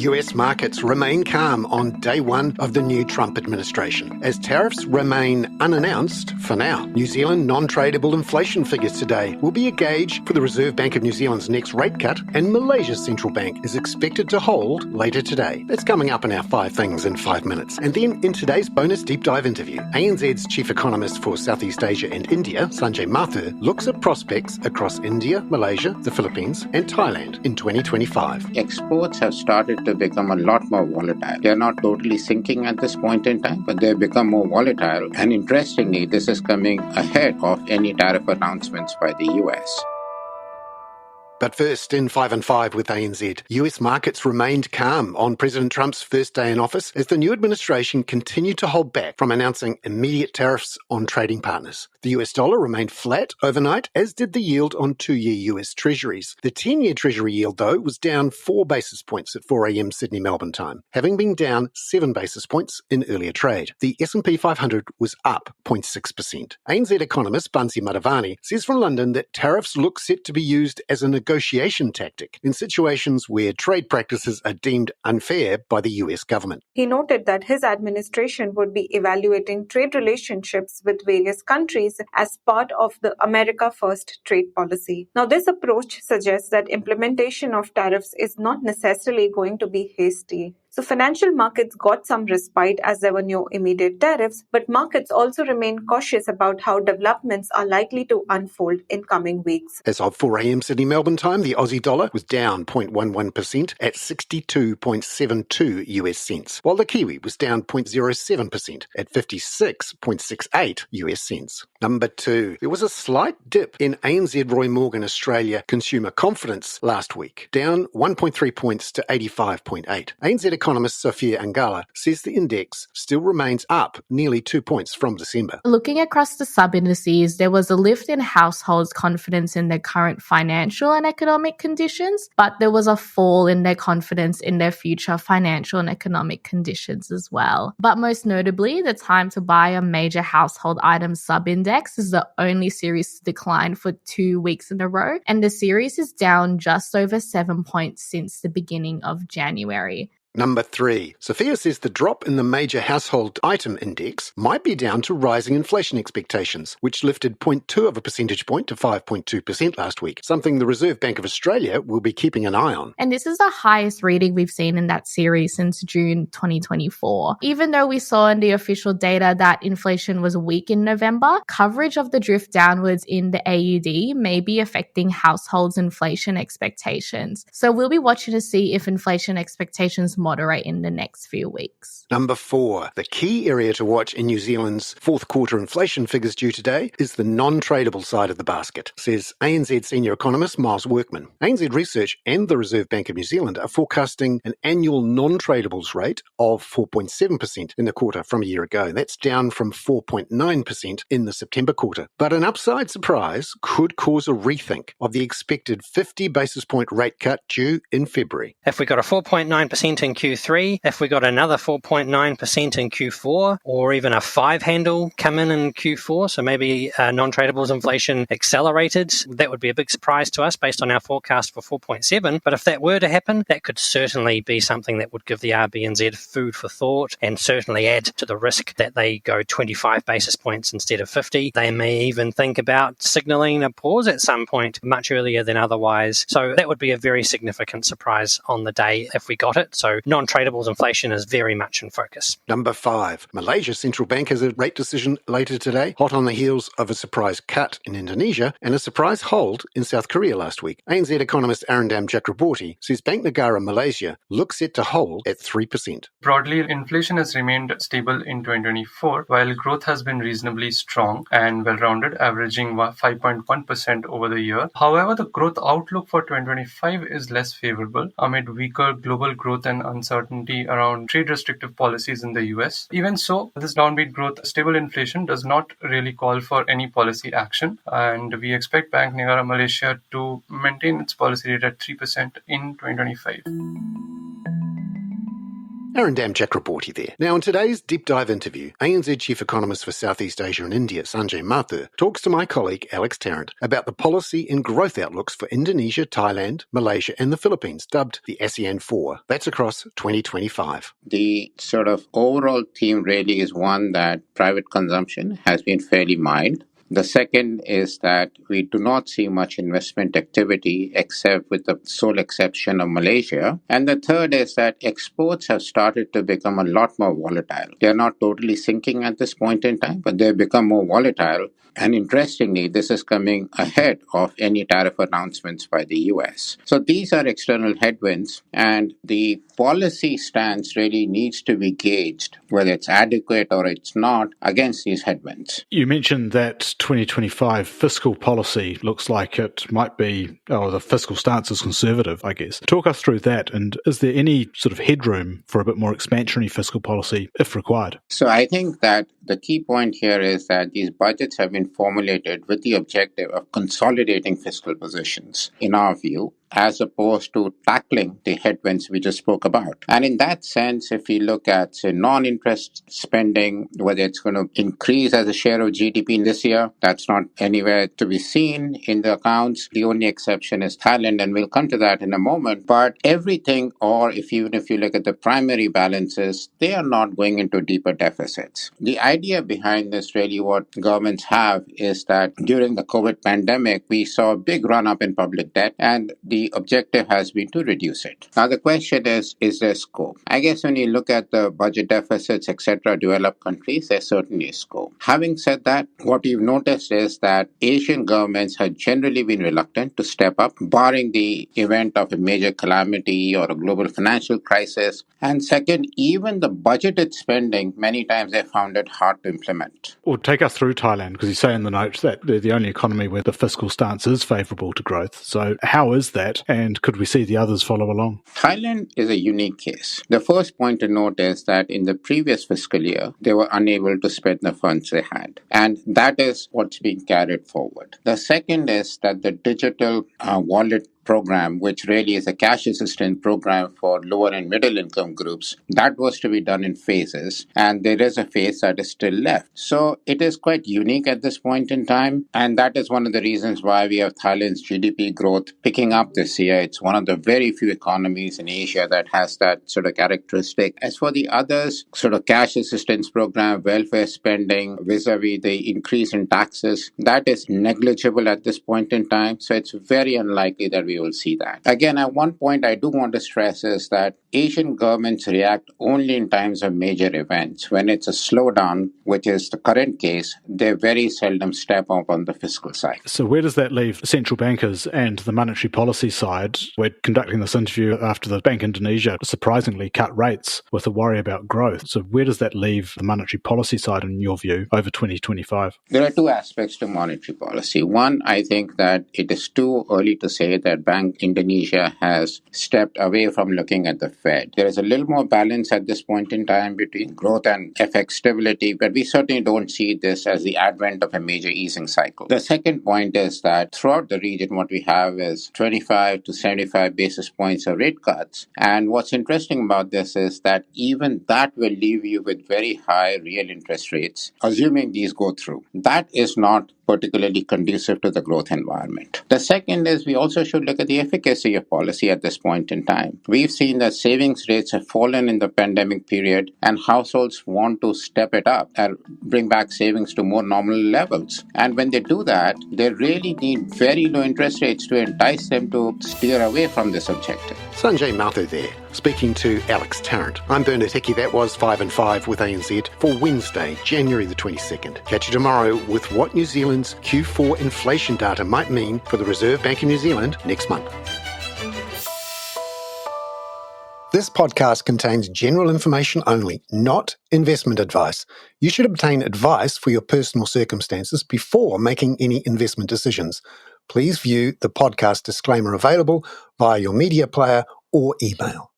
US markets remain calm on day one of the new Trump administration, as tariffs remain unannounced for now. New Zealand non-tradable inflation figures today will be a gauge for the Reserve Bank of New Zealand's next rate cut, and Malaysia's central bank is expected to hold later today. That's coming up in our 5 Things in 5 minutes. And then in today's bonus deep dive interview, ANZ's chief economist for Southeast Asia and India, Sanjay Mathur, looks at prospects across India, Malaysia, the Philippines and Thailand in 2025. Exports have started to become a lot more volatile. They're not totally sinking at this point in time, but they've become more volatile. And interestingly, this is coming ahead of any tariff announcements by the US. But first, in 5 and 5 with ANZ, US markets remained calm on President Trump's first day in office as the new administration continued to hold back from announcing immediate tariffs on trading partners. The US dollar remained flat overnight, as did the yield on 2-year US Treasuries. The 10-year Treasury yield, though, was down 4 basis points at 4 a.m. Sydney-Melbourne time, having been down 7 basis points in earlier trade. The S&P 500 was up 0.6%. ANZ economist Bansi Madhavani says from London that tariffs look set to be used as a negotiation tactic in situations where trade practices are deemed unfair by the US government. He noted that his administration would be evaluating trade relationships with various countries as part of the America First trade policy. Now, this approach suggests that implementation of tariffs is not necessarily going to be hasty. So financial markets got some respite as there were no immediate tariffs, but markets also remain cautious about how developments are likely to unfold in coming weeks. As of 4 a.m. Sydney-Melbourne time, the Aussie dollar was down 0.11% at 62.72 US cents, while the Kiwi was down 0.07% at 56.68 US cents. Number 2, there was a slight dip in ANZ Roy Morgan Australia consumer confidence last week, down 1.3 points to 85.8. ANZ economist Sophia Angala says the index still remains up nearly 2 points from December. Looking across the sub-indices, there was a lift in households' confidence in their current financial and economic conditions, but there was a fall in their confidence in their future financial and economic conditions as well. But most notably, the time to buy a major household item sub-index is the only series to decline for 2 weeks in a row, and the series is down just over 7 points since the beginning of January. Number 3. Sophia says the drop in the major household item index might be down to rising inflation expectations, which lifted 0.2 of a percentage point to 5.2% last week, something the Reserve Bank of Australia will be keeping an eye on. And this is the highest reading we've seen in that series since June 2024. Even though we saw in the official data that inflation was weak in November, coverage of the drift downwards in the AUD may be affecting households' inflation expectations. So we'll be watching to see if inflation expectations moderate in the next few weeks. Number 4. The key area to watch in New Zealand's fourth quarter inflation figures due today is the non-tradable side of the basket, says ANZ senior economist Miles Workman. ANZ Research and the Reserve Bank of New Zealand are forecasting an annual non-tradables rate of 4.7% in the quarter from a year ago. That's down from 4.9% in the September quarter. But an upside surprise could cause a rethink of the expected 50 basis point rate cut due in February. If we got a 4.9% in Q3, if we got another 4.9% in Q4, or even a 5 handle come in Q4, so maybe non-tradables inflation accelerated, that would be a big surprise to us based on our forecast for 4.7. But if that were to happen, that could certainly be something that would give the RBNZ food for thought and certainly add to the risk that they go 25 basis points instead of 50. They may even think about signalling a pause at some point much earlier than otherwise. So that would be a very significant surprise on the day if we got it. So non-tradables inflation is very much in focus. Number 5. Malaysia's central bank has a rate decision later today, hot on the heels of a surprise cut in Indonesia and a surprise hold in South Korea last week. ANZ economist Arindam Chakraborty says Bank Negara Malaysia looks set to hold at 3%. Broadly, inflation has remained stable in 2024, while growth has been reasonably strong and well-rounded, averaging 5.1% over the year. However, the growth outlook for 2025 is less favorable amid weaker global growth and uncertainty around trade restrictive policies in the US. Even so, this downbeat growth, stable inflation does not really call for any policy action, and we expect Bank Negara Malaysia to maintain its policy rate at 3% in 2025. Arindam Chakraborty there. Now, in today's deep dive interview, ANZ Chief Economist for Southeast Asia and India, Sanjay Mathur, talks to my colleague Alex Tarrant about the policy and growth outlooks for Indonesia, Thailand, Malaysia and the Philippines, dubbed the ASEAN 4. That's across 2025. The sort of overall theme really is one that private consumption has been fairly mild. The second is that we do not see much investment activity except with the sole exception of Malaysia. And the third is that exports have started to become a lot more volatile. They're not totally sinking at this point in time, but they've become more volatile. And interestingly, this is coming ahead of any tariff announcements by the US. So these are external headwinds, and the policy stance really needs to be gauged, whether it's adequate or it's not, against these headwinds. You mentioned that 2025 fiscal policy looks like it might be, the fiscal stance is conservative, I guess. Talk us through that, and is there any sort of headroom for a bit more expansionary fiscal policy if required? So I think that the key point here is that these budgets have been formulated with the objective of consolidating fiscal positions, in our view, as opposed to tackling the headwinds we just spoke about. And in that sense, if we look at, say, non-interest spending, whether it's going to increase as a share of GDP this year, that's not anywhere to be seen in the accounts. The only exception is Thailand, and we'll come to that in a moment. But everything, or even if you look at the primary balances, they are not going into deeper deficits. The idea behind this, really what governments have, is that during the COVID pandemic, we saw a big run-up in public debt, and the objective has been to reduce it. Now, the question is there scope? I guess when you look at the budget deficits, etc., developed countries, there's certainly scope. Having said that, what we've noticed is that Asian governments have generally been reluctant to step up, barring the event of a major calamity or a global financial crisis. And second, even the budgeted spending, many times they found it hard to implement. Well, take us through Thailand, because you say in the notes that they're the only economy where the fiscal stance is favourable to growth. So how is that? And could we see the others follow along? Thailand is a unique case. The first point to note is that in the previous fiscal year, they were unable to spend the funds they had. And that is what's being carried forward. The second is that the digital wallet program, which really is a cash assistance program for lower and middle income groups, that was to be done in phases, and there is a phase that is still left. So it is quite unique at this point in time, and that is one of the reasons why we have Thailand's GDP growth picking up this year. It's one of the very few economies in Asia that has that sort of characteristic. As for the others, sort of cash assistance program, welfare spending, vis-a-vis the increase in taxes, that is negligible at this point in time, so it's very unlikely that we will see that. Again, at one point I do want to stress is that Asian governments react only in times of major events. When it's a slowdown, which is the current case, they very seldom step up on the fiscal side. So where does that leave central bankers and the monetary policy side? We're conducting this interview after the Bank Indonesia surprisingly cut rates with a worry about growth. So where does that leave the monetary policy side, in your view, over 2025? There are two aspects to monetary policy. One, I think that it is too early to say that Bank Indonesia has stepped away from looking at the Fed. There is a little more balance at this point in time between growth and FX stability, but we certainly don't see this as the advent of a major easing cycle. The second point is that throughout the region, what we have is 25 to 75 basis points of rate cuts. And what's interesting about this is that even that will leave you with very high real interest rates, assuming these go through. That is not particularly conducive to the growth environment. The second is we also should look at the efficacy of policy at this point in time. We've seen that savings rates have fallen in the pandemic period, and households want to step it up and bring back savings to more normal levels. And when they do that, they really need very low interest rates to entice them to steer away from this objective. Sanjay Mathur there, speaking to Alex Tarrant. I'm Bernard Hickey. That was 5 and 5 with ANZ for Wednesday, January the 22nd. Catch you tomorrow with what New Zealand's Q4 inflation data might mean for the Reserve Bank of New Zealand next month. This podcast contains general information only, not investment advice. You should obtain advice for your personal circumstances before making any investment decisions. Please view the podcast disclaimer available via your media player or email.